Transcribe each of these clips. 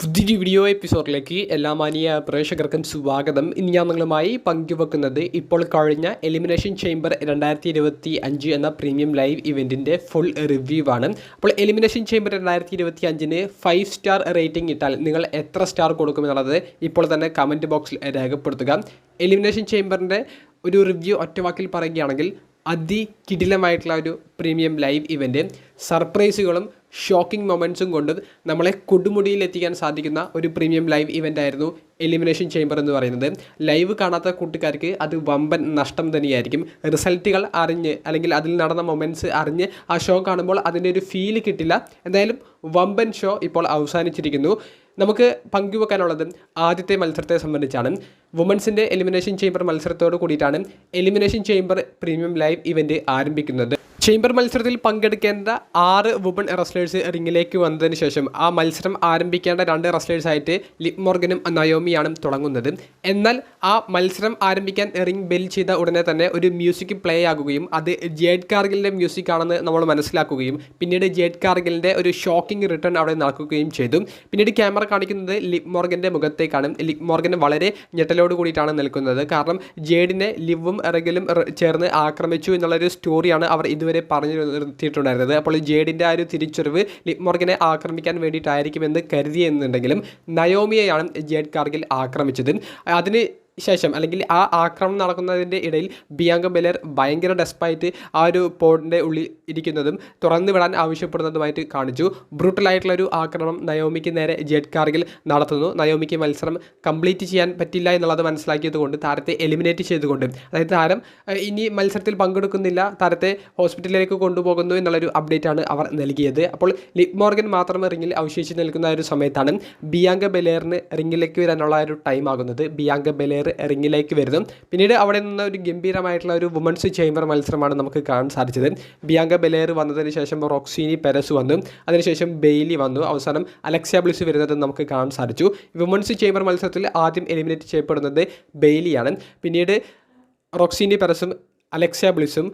പുതിയൊരു വീഡിയോ എപ്പിസോഡിലേക്ക് എല്ലാ മാന്യ പ്രേക്ഷകർക്കും സ്വാഗതം. ഇന്ന് ഞാൻ നിങ്ങളുമായി പങ്കുവെക്കുന്നത് ഇപ്പോൾ കഴിഞ്ഞ എലിമിനേഷൻ ചേംബർ 2025 എന്ന പ്രീമിയം ലൈവ് ഇവൻറ്റിൻ്റെ ഫുൾ റിവ്യൂ ആണ്. അപ്പോൾ എലിമിനേഷൻ ചേംബർ 2025 5 സ്റ്റാർ റേറ്റിംഗ് ഇട്ടാൽ നിങ്ങൾ എത്ര സ്റ്റാർ കൊടുക്കുമെന്നുള്ളത് ഇപ്പോൾ തന്നെ കമൻറ്റ് ബോക്സിൽ രേഖപ്പെടുത്തുക. എലിമിനേഷൻ ചേംബറിൻ്റെ ഒരു റിവ്യൂ ഒറ്റവാക്കിൽ പറയുകയാണെങ്കിൽ അതികിടിലമായിട്ടുള്ള ഒരു പ്രീമിയം ലൈവ് ഇവൻറ്റ്, സർപ്രൈസുകളും ഷോക്കിംഗ് മൊമെൻറ്റ്സും കൊണ്ട് നമ്മളെ കൊടുമുടിയിൽ എത്തിക്കാൻ സാധിക്കുന്ന ഒരു പ്രീമിയം ലൈവ് ഇവൻ്റ് ആയിരുന്നു എലിമിനേഷൻ ചേംബർ എന്ന് പറയുന്നത്. ലൈവ് കാണാത്ത കൂട്ടുകാർക്ക് അത് വമ്പൻ നഷ്ടം തന്നെയായിരിക്കും. റിസൾട്ടുകൾ അറിഞ്ഞ് അല്ലെങ്കിൽ അതിൽ നടന്ന മൊമെൻറ്റ്സ് അറിഞ്ഞ് ആ ഷോ കാണുമ്പോൾ അതിൻ്റെ ഒരു ഫീൽ കിട്ടില്ല. എന്തായാലും വമ്പൻ ഷോ ഇപ്പോൾ അവസാനിച്ചിരിക്കുന്നു. നമുക്ക് പങ്കുവെക്കാനുള്ളത് ആദ്യത്തെ മത്സരത്തെ സംബന്ധിച്ചാണ്. വുമൻസിൻ്റെ എലിമിനേഷൻ ചേംബർ മത്സരത്തോട് കൂടിയിട്ടാണ് elimination chamber premium live event ആരംഭിക്കുന്നത്. ചേംബർ മത്സരത്തിൽ പങ്കെടുക്കേണ്ട 6 വുമൺ റെസ്ലേഴ്സ് റിങ്ങിലേക്ക് വന്നതിന് ശേഷം ആ മത്സരം ആരംഭിക്കേണ്ട 2 റെസ്ലേഴ്സായിട്ട് ലിവ് മോർഗനും നയോമിയാണ് തുടങ്ങുന്നത്. എന്നാൽ ആ മത്സരം ആരംഭിക്കാൻ റിംഗ് ബെൽ ചെയ്ത ഉടനെ തന്നെ ഒരു മ്യൂസിക് പ്ലേ ആകുകയും അത് ജേഡ് കാർഗിലിൻ്റെ മ്യൂസിക് ആണെന്ന് നമ്മൾ മനസ്സിലാക്കുകയും പിന്നീട് ജേഡ് കാർഗിലിൻ്റെ ഒരു ഷോക്കിംഗ് റിട്ടേൺ അവിടെ നടക്കുകയും ചെയ്തു. പിന്നീട് ക്യാമറ കാണിക്കുന്നത് ലിവ് മോർഗൻ്റെ മുഖത്തേക്കാണ്. ലിവ് മോർഗൻ വളരെ ഞെട്ടലോട് കൂടിയിട്ടാണ് നിൽക്കുന്നത്. കാരണം ജേഡിനെ ലിവും റെഗലും ചേർന്ന് ആക്രമിച്ചു എന്നുള്ളൊരു സ്റ്റോറിയാണ് അവർ ഇതുവരെ പറഞ്ഞു നിർത്തിയിട്ടുണ്ടായിരുന്നത്. അപ്പോൾ ജേഡിൻ്റെ ആ ഒരു തിരിച്ചറിവ് ലിവ് മോർഗനെ ആക്രമിക്കാൻ വേണ്ടിയിട്ടായിരിക്കുമെന്ന് കരുതിയെന്നുണ്ടെങ്കിലും നയോമിയെയാണ് ജേഡ് കാർഗിൽ ആക്രമിച്ചത്. അതിന് ശേഷം അല്ലെങ്കിൽ ആ ആക്രമണം നടക്കുന്നതിൻ്റെ ഇടയിൽ ബിയാങ്ക ബെലേർ ഭയങ്കര ഡെസ്പായിട്ട് ആ ഒരു പോഡിൻ്റെ ഉള്ളിൽ ഇരിക്കുന്നതും തുറന്നു വിടാൻ ആവശ്യപ്പെടുന്നതുമായിട്ട് കാണിച്ചു. ബ്രൂട്ടലായിട്ടുള്ളൊരു ആക്രമണം നയോമിക്ക് നേരെ ജേഡ് കാർഗിൽ നടത്തുന്നു. നയോമിക്ക് മത്സരം കംപ്ലീറ്റ് ചെയ്യാൻ പറ്റില്ല എന്നുള്ളത് മനസ്സിലാക്കിയത് കൊണ്ട് താരത്തെ എലിമിനേറ്റ് ചെയ്തുകൊണ്ട്, അതായത് താരം ഇനി മത്സരത്തിൽ പങ്കെടുക്കുന്നില്ല, താരത്തെ ഹോസ്പിറ്റലിലേക്ക് കൊണ്ടുപോകുന്നു എന്നുള്ളൊരു അപ്ഡേറ്റാണ് അവർ നൽകിയത്. അപ്പോൾ ലിവ് മോർഗൻ മാത്രം റിങ്ങിൽ അവശേഷിച്ച് നിൽക്കുന്ന ഒരു സമയത്താണ് ബിയാങ്ക ബെലേറിന് റിങ്ങിലേക്ക് വരാനുള്ള ഒരു ടൈം ആകുന്നത്. ബിയാങ്ക ബെലേർ റിങ്ങിലേക്ക് വരുന്നു. പിന്നീട് അവിടെ നിന്ന് ഒരു ഗംഭീരമായിട്ടുള്ള ഒരു വുമൻസ് ചേംബർ മത്സരമാണ് നമുക്ക് കാണാൻ സാധിച്ചത്. ബിയാങ്ക ബെലേർ വന്നതിന് ശേഷം റോക്സിനി പെരസ് വന്നു, അതിനുശേഷം ബെയ്ലി വന്നു, അവസാനം അലക്സിയ ബ്ലിസ് വരുന്നത് നമുക്ക് കാണാൻ സാധിച്ചു. വുമൻസ് ചേംബർ മത്സരത്തിൽ ആദ്യം എലിമിനേറ്റ് ചെയ്യപ്പെടുന്നത് ബെയ്ലിയാണ്. പിന്നീട് റോക്സിനി പെരസും അലക്സിയ ബ്ലിസും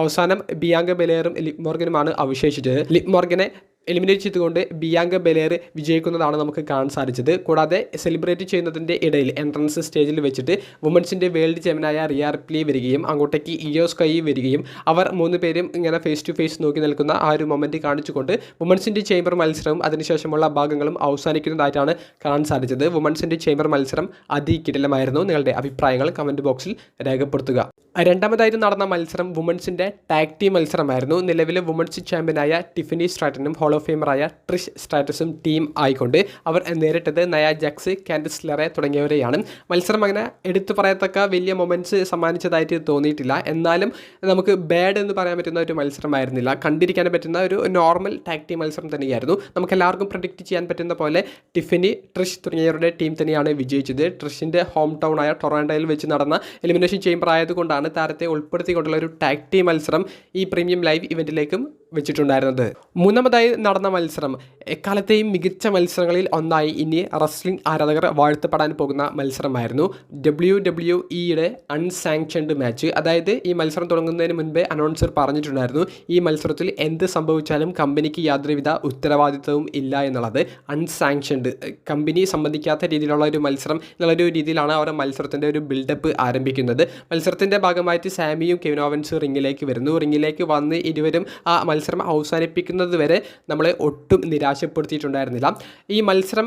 അവസാനം ബിയാങ്ക ബെലേറും ലിവ് മോർഗനുമാണ് അവശേഷിച്ചത്. ലിവ് മോർഗനെ എലിമിനേറ്റ് ചെയ്തുകൊണ്ട് ബിയാങ്ക ബെലേർ വിജയിക്കുന്നതാണ് നമുക്ക് കാണാൻ സാധിച്ചത്. കൂടാതെ സെലിബ്രേറ്റ് ചെയ്യുന്നതിൻ്റെ ഇടയിൽ എൻട്രൻസ് സ്റ്റേജിൽ വെച്ചിട്ട് വുമൻസിൻ്റെ വേൾഡ് ചാമ്പ്യനായ റിയ റിപ്ലി വരികയും അങ്ങോട്ടേക്ക് ഇയോ സ്കൈ വരികയും അവർ 3 പേരും ഇങ്ങനെ ഫേസ് ടു ഫേസ് നോക്കി നിൽക്കുന്ന ആ ഒരു മൊമെൻറ്റ് കാണിച്ചുകൊണ്ട് വുമൻസിൻ്റെ ചേംബർ മത്സരവും അതിനുശേഷമുള്ള ഭാഗങ്ങളും അവസാനിക്കുന്നതായിട്ടാണ് കാണാൻ സാധിച്ചത്. വുമൻസിൻ്റെ ചേംബർ മത്സരം അതികിടിലമായിരുന്നു. നിങ്ങളുടെ അഭിപ്രായങ്ങൾ കമൻറ്റ് ബോക്സിൽ രേഖപ്പെടുത്തുക. രണ്ടാമതായിട്ട് നടന്ന മത്സരം വുമൻസിൻ്റെ ടാഗ് ടീം മത്സരമായിരുന്നു. നിലവിലെ വുമൻസ് ചാമ്പ്യനായ ടിഫനി സ്ട്രാറ്റനും ഹോൾ ഓഫ് ഫെയിമറായ ട്രിഷ് സ്ട്രാറ്റസും ടീം ആയിക്കൊണ്ട് അവർ നേരിട്ടത് നയ ജാക്സ്, കാൻഡിസ് ലെറെ തുടങ്ങിയവരെയാണ്. മത്സരം അങ്ങനെ എടുത്തു പറയത്തക്ക വലിയ മൊമെൻറ്റ്സ് സമ്മാനിച്ചതായിട്ട് തോന്നിയിട്ടില്ല. എന്നാലും നമുക്ക് ബാഡ് എന്ന് പറയാൻ പറ്റുന്ന ഒരു മത്സരമായിരുന്നില്ല. കണ്ടിരിക്കാൻ പറ്റുന്ന ഒരു നോർമൽ ടാഗ് ടീം മത്സരം തന്നെയായിരുന്നു. നമുക്ക് എല്ലാവർക്കും പ്രഡിക്റ്റ് ചെയ്യാൻ പറ്റുന്ന പോലെ ടിഫനി, ട്രിഷ് തുടങ്ങിയവരുടെ ടീം തന്നെയാണ് വിജയിച്ചത്. ട്രിഷിൻ്റെ ഹോം ടൗൺ ആയ ടൊറാൻഡോയിൽ വെച്ച് നടന്ന എലിമിനേഷൻ ചേംബർ ആയതുകൊണ്ടാണ് താരത്തെ ഉൾപ്പെടുത്തിക്കൊണ്ടുള്ള ഒരു ടാഗ് ടീം മത്സരം ഈ പ്രീമിയം ലൈവ് ഇവൻറ്റിലേക്കും വെച്ചിട്ടുണ്ടായിരുന്നത്. മൂന്നാമതായി നടന്ന മത്സരം എക്കാലത്തെയും മികച്ച മത്സരങ്ങളിൽ ഒന്നായി ഇനി റെസ്ലിംഗ് ആരാധകർ വാഴ്ത്തപ്പെടാൻ പോകുന്ന മത്സരമായിരുന്നു. WWE അൺസാങ്ഷൻഡ് match. അതായത് ഈ മത്സരം തുടങ്ങുന്നതിന് മുൻപേ അനൗൺസർ പറഞ്ഞിട്ടുണ്ടായിരുന്നു ഈ മത്സരത്തിൽ എന്ത് സംഭവിച്ചാലും കമ്പനിക്ക് യാതൊരുവിധ ഉത്തരവാദിത്വവും ഇല്ല എന്നുള്ളത്. അൺസാങ്ഷൻഡ്, കമ്പനി സംബന്ധിക്കാത്ത രീതിയിലുള്ള ഒരു മത്സരം എന്നുള്ളൊരു രീതിയിലാണ് അവർ മത്സരത്തിൻ്റെ ഒരു ബിൽഡപ്പ് ആരംഭിക്കുന്നത്. മത്സരത്തിൻ്റെ ഭാഗമായിട്ട് സാമിയും കെവിൻ ഓവൻസും റിങ്ങിലേക്ക് വരുന്നു. റിങ്ങിലേക്ക് വന്ന് ഇരുവരും ആ മത്സരം അവസാനിപ്പിക്കുന്നത് വരെ നമ്മളെ ഒട്ടും നിരാശപ്പെടുത്തിയിട്ടുണ്ടായിരുന്നില്ല. ഈ മത്സരം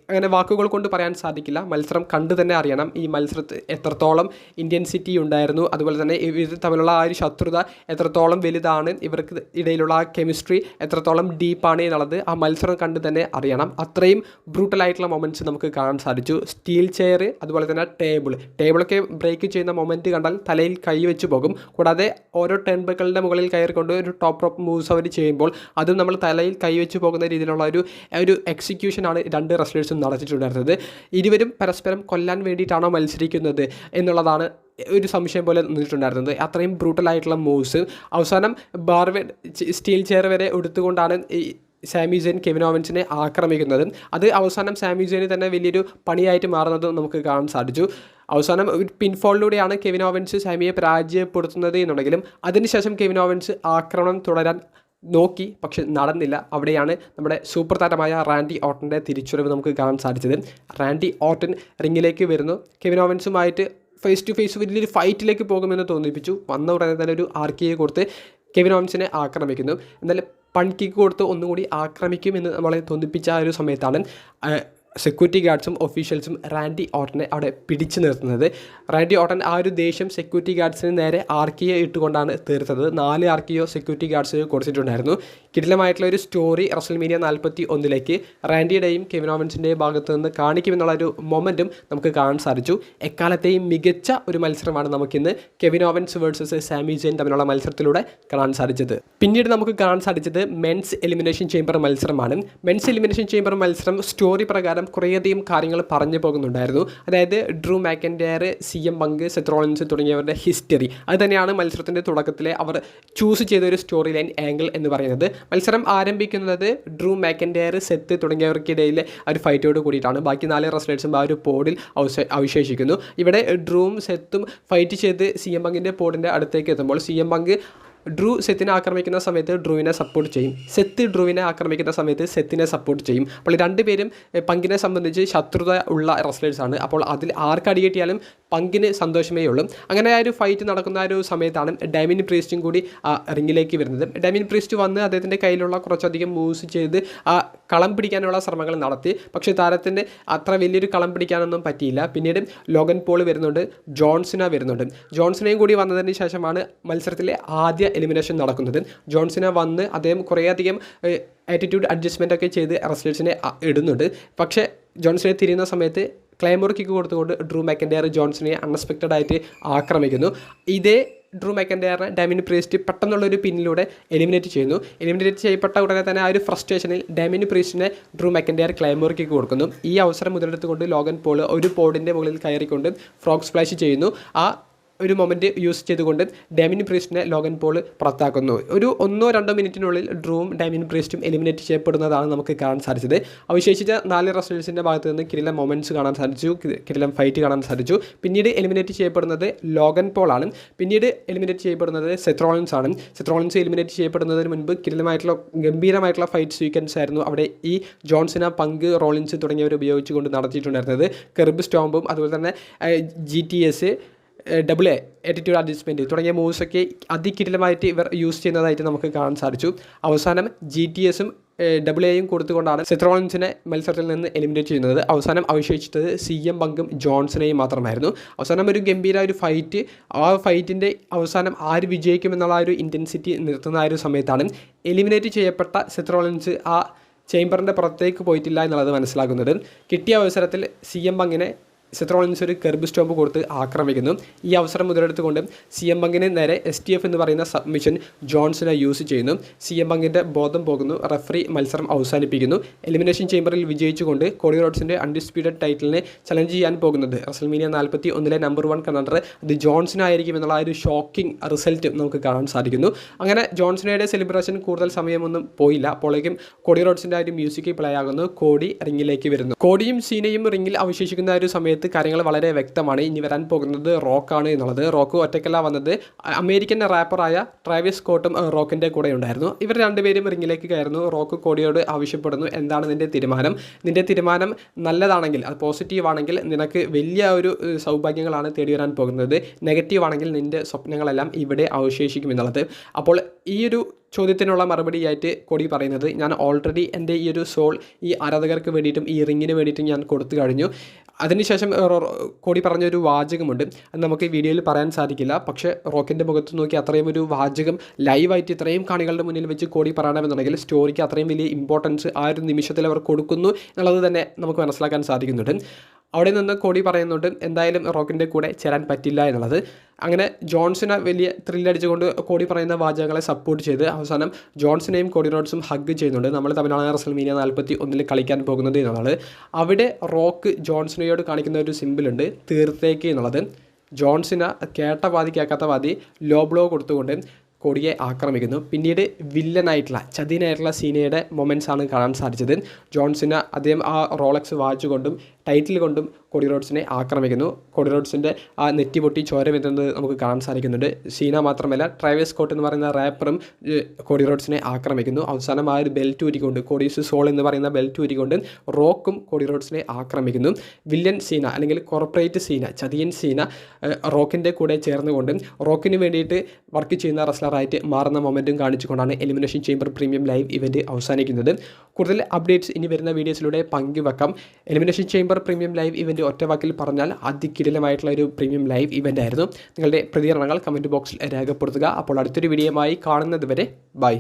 അങ്ങനെ വാക്കുകൾ കൊണ്ട് പറയാൻ സാധിക്കില്ല. മത്സരം കണ്ടു തന്നെ അറിയണം ഈ മത്സരത്തിൽ എത്രത്തോളം ഇൻറ്റൻസിറ്റി ഉണ്ടായിരുന്നു, അതുപോലെ തന്നെ ഇവർ തമ്മിലുള്ള ആ ഒരു ശത്രുത എത്രത്തോളം വലുതാണ്, ഇവർക്ക് ഇടയിലുള്ള ആ കെമിസ്ട്രി എത്രത്തോളം ഡീപ്പാണ് എന്നുള്ളത് ആ മത്സരം കണ്ട് തന്നെ അറിയണം. അത്രയും ബ്രൂട്ടലായിട്ടുള്ള മൊമെൻറ്റ്സ് നമുക്ക് കാണാൻ സാധിച്ചു. സ്റ്റീൽ ചെയർ, അതുപോലെ തന്നെ ടേബിളൊക്കെ ബ്രേക്ക് ചെയ്യുന്ന മൊമെൻറ്റ് കണ്ടാൽ തലയിൽ കൈ വെച്ച് പോകും. കൂടാതെ ഓരോ ടേൺബുകളുടെ മുകളിൽ കയറിക്കൊണ്ട് ഒരു ടോപ്പ് റോപ്പ് മൂവ്സ് അവർ ചെയ്യുമ്പോൾ അത് നമ്മൾ തലയിൽ കൈവച്ച് പോകുന്ന രീതിയിലുള്ള ഒരു എക്സിക്യൂഷനാണ് 2 റെസ്ലേഴ്സും നടത്തിയിട്ടുണ്ടായിരുന്നത്. ഇരുവരും പരസ്പരം കൊല്ലാൻ വേണ്ടിയിട്ടാണോ മത്സരിക്കുന്നത് എന്നുള്ളതാണ് ഒരു സംശയം പോലെ നിന്നിട്ടുണ്ടായിരുന്നത്. അത്രയും ബ്രൂട്ടലായിട്ടുള്ള മൂവ്സ്. അവസാനം സ്റ്റീൽ ചെയർ വരെ എടുത്തുകൊണ്ടാണ് ഈ സാമി സെയിൻ കെവിൻ ഓവൻസിനെ ആക്രമിക്കുന്നത്. അത് അവസാനം സാമി സെയിന് തന്നെ വലിയൊരു പണിയായിട്ട് മാറുന്നത് നമുക്ക് കാണാൻ സാധിച്ചു. അവസാനം ഒരു പിൻഫോളിലൂടെയാണ് കെവിൻ ഓവൻസ് സാമിയെ പരാജയപ്പെടുത്തുന്നത് എന്നുണ്ടെങ്കിലും അതിനുശേഷം കെവിൻ ഓവൻസ് ആക്രമണം തുടരാൻ നോക്കി, പക്ഷെ നടന്നില്ല. അവിടെയാണ് നമ്മുടെ സൂപ്പർ താരമായ റാൻഡി ഓർട്ടൻ്റെ തിരിച്ചുവരവ് നമുക്ക് കാണാൻ സാധിച്ചത്. റാൻഡി ഓർട്ടൻ റിങ്ങിലേക്ക് വരുന്നു. കെവിൻ ഓവൻസുമായിട്ട് ഫേസ് ടു ഫേസ് വലിയൊരു ഫൈറ്റിലേക്ക് പോകുമെന്ന് തോന്നിപ്പിച്ചു. വന്ന ഉടനെ തന്നെ ഒരു RKO കൊടുത്ത് കെവിൻ ഓവൻസിനെ ആക്രമിക്കുന്നു. എന്നാൽ പൺകിക്ക് കൊടുത്ത് ഒന്നുകൂടി ആക്രമിക്കുമെന്ന് നമ്മളെ തോന്നിപ്പിച്ച ആ ഒരു സമയത്താണ് സെക്യൂരിറ്റി ഗാർഡ്സും ഒഫീഷ്യൽസും റാൻഡി ഓർട്ടനെ അവിടെ പിടിച്ചു നിർത്തുന്നത്. റാൻഡി ഓർട്ടൻ ആ ഒരു ദേഷ്യം സെക്യൂരിറ്റി ഗാർഡ്സിന് നേരെ RKO ഇട്ടുകൊണ്ടാണ് തീർത്തത്. 4 RKO സെക്യൂരിറ്റി ഗാർഡ്സിന് കൊടുത്തിട്ടുണ്ടായിരുന്നു. കിടിലമായിട്ടുള്ള ഒരു സ്റ്റോറി റസൽമേനിയ 41 റാൻഡിയുടെയും കെവിൻ ഓവൻസിൻ്റെയും ഭാഗത്ത് നിന്ന് കാണിക്കുമെന്നുള്ള ഒരു മൊമെൻറ്റും നമുക്ക് കാണാൻ സാധിച്ചു. എക്കാലത്തെയും മികച്ച ഒരു മത്സരമാണ് നമുക്കിന്ന് കെവിൻ ഓവൻസ് വേഴ്സസ് സാമി സെയിൻ തമ്മിലുള്ള മത്സരത്തിലൂടെ കാണാൻ സാധിച്ചത്. പിന്നീട് നമുക്ക് കാണാൻ സാധിച്ചത് മെൻസ് എലിമിനേഷൻ ചേംബർ മത്സരമാണ്. മെൻസ് എലിമിനേഷൻ ചേംബർ മത്സരം സ്റ്റോറി പ്രകാരം കുറേയധികം കാര്യങ്ങൾ പറഞ്ഞു പോകുന്നുണ്ടായിരുന്നു. അതായത് ഡ്രൂ മാക്കൻഡയർ, CM പങ്ക്, സെത്ത് റോളിൻസ് തുടങ്ങിയവരുടെ ഹിസ്റ്ററി. അത് തന്നെയാണ് മത്സരത്തിൻ്റെ തുടക്കത്തിലെ അവർ ചൂസ് ചെയ്ത ഒരു സ്റ്റോറി ലൈൻ ആംഗിൾ എന്ന് പറയുന്നത്. മത്സരം ആരംഭിക്കുന്നത് ഡ്രൂ മാക്കൻഡയർ, സെത്ത് തുടങ്ങിയവർക്കിടയിൽ ഒരു ഫൈറ്റോട് കൂടിയിട്ടാണ്. ബാക്കി 4 റെസ്ലേഴ്സും ആ ഒരു പോഡിൽ അവശേഷിക്കുന്നു. ഇവിടെ ഡ്രൂവും സെത്തും ഫൈറ്റ് ചെയ്ത് CM പങ്കിൻ്റെ പോഡിൻ്റെ അടുത്തേക്ക് എത്തുമ്പോൾ CM പങ്ക് ഡ്രൂ സെത്തിനെ ആക്രമിക്കുന്ന സമയത്ത് ഡ്രൂവിനെ സപ്പോർട്ട് ചെയ്യും. സെത്ത് ഡ്രൂവിനെ ആക്രമിക്കുന്ന സമയത്ത് സെത്തിനെ സപ്പോർട്ട് ചെയ്യും. അപ്പോൾ രണ്ടുപേരും പങ്കിനെ സംബന്ധിച്ച് ശത്രുത ഉള്ള റെസ്ലേഴ്സാണ്. അപ്പോൾ അതിൽ ആർക്ക് അടികിട്ടിയാലും പങ്കിന് സന്തോഷമേ ഉള്ളൂ. അങ്ങനെ ആ ഒരു ഫൈറ്റ് നടക്കുന്ന ആ ഒരു സമയത്താണ് ഡാമിൻ പ്രീസ്റ്റും കൂടി റിങ്ങിലേക്ക് വരുന്നത്. ഡാമിൻ പ്രീസ്റ്റ് വന്ന് അദ്ദേഹത്തിൻ്റെ കയ്യിലുള്ള കുറച്ചധികം മൂവ്സ് ചെയ്ത് ആ കളം പിടിക്കാനുള്ള ശ്രമങ്ങൾ നടത്തി. പക്ഷേ താരത്തിന് അത്ര വലിയൊരു കളം പിടിക്കാനൊന്നും പറ്റിയില്ല. പിന്നീട് ലോഗൻ പോൾ വരുന്നുണ്ട്, ജോൺസിന വരുന്നുണ്ട്. ജോൺസിനയും കൂടി വന്നതിന് ശേഷമാണ് മത്സരത്തിലെ ആദ്യ എലിമിനേഷൻ നടക്കുന്നത്. ജോൺസിന വന്ന് അദ്ദേഹം കുറേയധികം ആറ്റിറ്റ്യൂഡ് അഡ്ജസ്റ്റ്മെൻ്റ് ഒക്കെ ചെയ്ത് റെസ്ലേഴ്സിനെ ഇടുന്നുണ്ട്. പക്ഷേ ജോൺസിനെ തിരിയുന്ന സമയത്ത് ക്ലൈമോർ കിക്ക് കൊടുത്തുകൊണ്ട് ഡ്രൂ മാക്കൻഡയർ ജോൺസിനെ അൺഎക്സ്പെക്റ്റഡ് ആയിട്ട് ആക്രമിക്കുന്നു. ഇതേ ഡ്രൂ മാക്കൻഡയറിനെ ഡാമിൻ പ്രീസ്റ്റ് പെട്ടെന്നുള്ളൊരു പിന്നിലൂടെ എലിമിനേറ്റ് ചെയ്യുന്നു. എലിമിനേറ്റ് ചെയ്യപ്പെട്ട ഉടനെ തന്നെ ആ ഒരു ഫ്രസ്ട്രേഷനിൽ ഡാമിൻ പ്രീസ്റ്റിനെ ഡ്രൂ മാക്കൻഡയർ ക്ലൈമോർ കിക്ക് കൊടുക്കുന്നു. ഈ അവസരം മുതലെടുത്തുകൊണ്ട് ലോഗൻ പോൾ ഒരു പോഡിൻ്റെ മുകളിൽ കയറിക്കൊണ്ട് ഫ്രോഗ് സ്പ്ലാഷ് ചെയ്യുന്നു. ആ ഒരു മൊമെൻറ്റ് യൂസ് ചെയ്തുകൊണ്ട് ഡാമിൻ പ്രീസ്റ്റിനെ ലോഗൻ പോൾ പുറത്താക്കുന്നു. ഒരു 1-2 മിനിറ്റിനുള്ളിൽ ഡ്രൂവും ഡാമിൻ പ്രീസ്റ്റും എലിമിനേറ്റ് ചെയ്യപ്പെടുന്നതാണ് നമുക്ക് കാണാൻ സാധിച്ചത്. അവശേഷിച്ച 4 റെസ്ലേഴ്സിൻ്റെ ഭാഗത്ത് നിന്ന് കിടിലം മൊമെൻറ്റ്സ് കാണാൻ സാധിച്ചു, കിടിലം ഫൈറ്റ് കാണാൻ സാധിച്ചു. പിന്നീട് എലിമിനേറ്റ് ചെയ്യപ്പെടുന്നത് ലോഗൻ പോളാണ്. പിന്നീട് എലിമിനേറ്റ് ചെയ്യപ്പെടുന്നത് സെത്ത് റോളിൻസ് ആണ്. സെത്ത് റോളിൻസ് എലിമിനേറ്റ് ചെയ്യപ്പെടുന്നതിന് മുൻപ് കിടിലമായിട്ടുള്ള ഗംഭീരമായിട്ടുള്ള ഫൈറ്റ് സീക്വൻസ് ആയിരുന്നു അവിടെ ഈ ജോൺസിന, പങ്ക്, റോളിൻസ് തുടങ്ങിയവർ ഉപയോഗിച്ചുകൊണ്ട് നടത്തിയിട്ടുണ്ടായിരുന്നത്. കെർബ് സ്റ്റോമ്പും അതുപോലെ തന്നെ GTS, AA ആറ്റിറ്റ്യൂഡ് അഡ്ജസ്റ്റ്മെൻറ്റ് തുടങ്ങിയ മൂവ്സൊക്കെ അതികിടിലമായിട്ട് ഇവർ യൂസ് ചെയ്യുന്നതായിട്ട് നമുക്ക് കാണാൻ സാധിച്ചു. അവസാനം GTSും AA കൊടുത്തുകൊണ്ടാണ് സെത്ത് റോളിൻസിനെ മത്സരത്തിൽ നിന്ന് എലിമിനേറ്റ് ചെയ്യുന്നത്. അവസാനം അവശേഷിച്ചത് CM പങ്കും ജോൺസനെയും മാത്രമായിരുന്നു. അവസാനം ഒരു ഗംഭീര ഒരു ഫൈറ്റ്, ആ ഫൈറ്റിൻ്റെ അവസാനം ആര് വിജയിക്കുമെന്നുള്ള ആ ഒരു ഇൻറ്റൻസിറ്റി നിർത്തുന്ന ആ ഒരു സമയത്താണ് എലിമിനേറ്റ് ചെയ്യപ്പെട്ട സെത്ത് റോളിൻസ് ആ ചേംബറിൻ്റെ പുറത്തേക്ക് പോയിട്ടില്ല എന്നുള്ളത് മനസ്സിലാക്കുന്നത്. കിട്ടിയ അവസരത്തിൽ CM പങ്കിനെ സെത്ത് റോളിൻസ് ഒരു കെർബ് സ്റ്റോമ്പ് കൊടുത്ത് ആക്രമിക്കുന്നു. ഈ അവസരം മുതലെടുത്തുകൊണ്ട് CM പങ്കിന് നേരെ STF എന്ന് പറയുന്ന സബ്മിഷൻ ജോൺസിനെ യൂസ് ചെയ്യുന്നു. CM പങ്കിൻ്റെ ബോധം പോകുന്നു. റഫറി മത്സരം അവസാനിപ്പിക്കുന്നു. എലിമിനേഷൻ ചേംബറിൽ വിജയിച്ചുകൊണ്ട് കോഡി റോഡ്സിൻ്റെ അൺഡിസ്പ്യൂട്ടഡ് ടൈറ്റിലിനെ ചലഞ്ച് ചെയ്യാൻ പോകുന്നത് റസൽമേനിയ 41 നമ്പർ 1 കണ്ടൻഡർ അത് ജോൺസിനായിരിക്കും എന്നുള്ള ആ ഒരു ഷോക്കിംഗ് റിസൾട്ട് നമുക്ക് കാണാൻ സാധിക്കുന്നു. അങ്ങനെ ജോൺസിനയുടെ സെലിബ്രേഷൻ കൂടുതൽ സമയമൊന്നും പോയില്ല. അപ്പോഴേക്കും കോഡി റോഡ്സിൻ്റെ ആ ഒരു മ്യൂസിക് പ്ലേ ആകുന്നു. കോഡി റിങ്ങിലേക്ക് വരുന്നു. കോഡിയും സീനയും റിങ്ങിൽ അവശേഷിക്കുന്ന ഒരു സമയത്ത് കാര്യങ്ങൾ വളരെ വ്യക്തമാണ്. ഇനി വരാൻ പോകുന്നത് റോക്കാണ് എന്നുള്ളത്. റോക്ക് ഒറ്റയ്ക്കല്ല വന്നത്, അമേരിക്കൻ റാപ്പറായ ട്രാവിസ് സ്കോട്ടും റോക്കിൻ്റെ കൂടെ ഉണ്ടായിരുന്നു. ഇവർ രണ്ടുപേരും റിങ്ങിലേക്ക് കയറുന്നു. റോക്ക് കോഡിയോട് ആവശ്യപ്പെടുന്നു, എന്താണ് നിൻ്റെ തീരുമാനം? നിൻ്റെ തീരുമാനം നല്ലതാണെങ്കിൽ, അത് പോസിറ്റീവ് ആണെങ്കിൽ നിനക്ക് വലിയ ഒരു സൗഭാഗ്യങ്ങളാണ് തേടി വരാൻ പോകുന്നത്. നെഗറ്റീവ് ആണെങ്കിൽ നിൻ്റെ സ്വപ്നങ്ങളെല്ലാം ഇവിടെ അവശേഷിക്കുമെന്നുള്ളത്. അപ്പോൾ ഈ ഒരു ചോദ്യത്തിനുള്ള മറുപടിയായിട്ട് കോഡി പറയുന്നത്, ഞാൻ ഓൾറെഡി എൻ്റെ ഈ ഒരു സോൾ ഈ ആരാധകർക്ക് വേണ്ടിയിട്ടും ഈ റിങ്ങിന് വേണ്ടിയിട്ടും ഞാൻ കൊടുത്തു കഴിഞ്ഞു. അതിനുശേഷം കോഡി പറഞ്ഞൊരു വാചകമുണ്ട്, അത് നമുക്ക് ഈ വീഡിയോയിൽ പറയാൻ സാധിക്കില്ല. പക്ഷേ റോക്കിൻ്റെ മുഖത്ത് നോക്കി അത്രയും ഒരു വാചകം ലൈവായിട്ട് ഇത്രയും കാണികളുടെ മുന്നിൽ വെച്ച് കോഡി പറയണമെന്നുണ്ടെങ്കിൽ സ്റ്റോറിക്ക് അത്രയും വലിയ ഇമ്പോർട്ടൻസ് ആ ഒരു നിമിഷത്തിൽ അവർ കൊടുക്കുന്നു എന്നുള്ളത് തന്നെ നമുക്ക് മനസ്സിലാക്കാൻ സാധിക്കുന്നുണ്ട്. അവിടെ നിന്ന് കോഡി പറയുന്നുണ്ട് എന്തായാലും റോക്കിൻ്റെ കൂടെ ചേരാൻ പറ്റില്ല എന്നുള്ളത്. അങ്ങനെ ജോൺസിനെ വലിയ ത്രില്ലടിച്ചുകൊണ്ട് കോഡി പറയുന്ന വാചകങ്ങളെ സപ്പോർട്ട് ചെയ്ത് അവസാനം ജോൺസിനെയും കോഡി റോഡ്സും ഹഗ് ചെയ്യുന്നുണ്ട്. നമ്മൾ തമ്മിലാണ് റസൽമേനിയ 41 കളിക്കാൻ പോകുന്നത് എന്നുള്ളത്. അവിടെ റോക്ക് ജോൺസിനോട് കാണിക്കുന്ന ഒരു സിമ്പിളുണ്ട്, തീർത്തേക്ക് എന്നുള്ളത്. ജോൺസിന കേട്ട പാതി കേൾക്കാത്ത പാതി ലോ ബ്ലോ കൊടുത്തുകൊണ്ട് കോഡിയെ ആക്രമിക്കുന്നു. പിന്നീട് വില്ലനായിട്ടുള്ള ചതിനായിട്ടുള്ള സീനയുടെ മൊമെൻറ്റ്സ് ആണ് കാണാൻ സാധിച്ചത്. ജോൺസിന അദ്ദേഹം ആ റോളക്സ് വാച്ച് കൊണ്ടും ടൈറ്റിൽ കൊണ്ടും കോഡി റോഡ്സിനെ ആക്രമിക്കുന്നു. കോഡി റോഡ്സിൻ്റെ ആ നെറ്റി പൊട്ടി ചോര വരുന്നത് നമുക്ക് കാണാൻ സാധിക്കുന്നുണ്ട്. സീന മാത്രമല്ല, ട്രാവിസ് സ്കോട്ട് എന്ന് പറയുന്ന റാപ്പറും കോഡി റോഡ്സിനെ ആക്രമിക്കുന്നു. അവസാനം ആ ഒരു ബെൽറ്റ് ഊരിക്കൊണ്ട്, കോഡീസ് സോൾ എന്ന് പറയുന്ന ബെൽറ്റ് ഊരിക്കൊണ്ട് റോക്കും കോഡി റോഡ്സിനെ ആക്രമിക്കുന്നു. വില്ലൻ സീന അല്ലെങ്കിൽ കോർപ്പറേറ്റ് സീന, ചതിയൻ സീന റോക്കിൻ്റെ കൂടെ ചേർന്നുകൊണ്ട് റോക്കിന് വേണ്ടിയിട്ട് വർക്ക് ചെയ്യുന്ന റെസ്ലറായിട്ട് മാറുന്ന മൊമെൻറ്റും കാണിച്ചുകൊണ്ടാണ് elimination chamber premium live event അവസാനിക്കുന്നത്. കൂടുതൽ അപ്ഡേറ്റ്സ് ഇനി വരുന്ന വീഡിയോസിലൂടെ പങ്കുവെക്കാം. Elimination chamber premium live event ഒറ്റവാക്കിൽ പറഞ്ഞാൽ അതികിടിലമായിട്ടുള്ള ഒരു പ്രീമിയം ലൈവ് ഇവൻ്റ് ആയിരുന്നു. നിങ്ങളുടെ പ്രതികരണങ്ങൾ കമൻറ്റ് ബോക്സിൽ രേഖപ്പെടുത്തുക. അപ്പോൾ അടുത്തൊരു വീഡിയോയുമായി കാണുന്നത് വരെ ബൈ.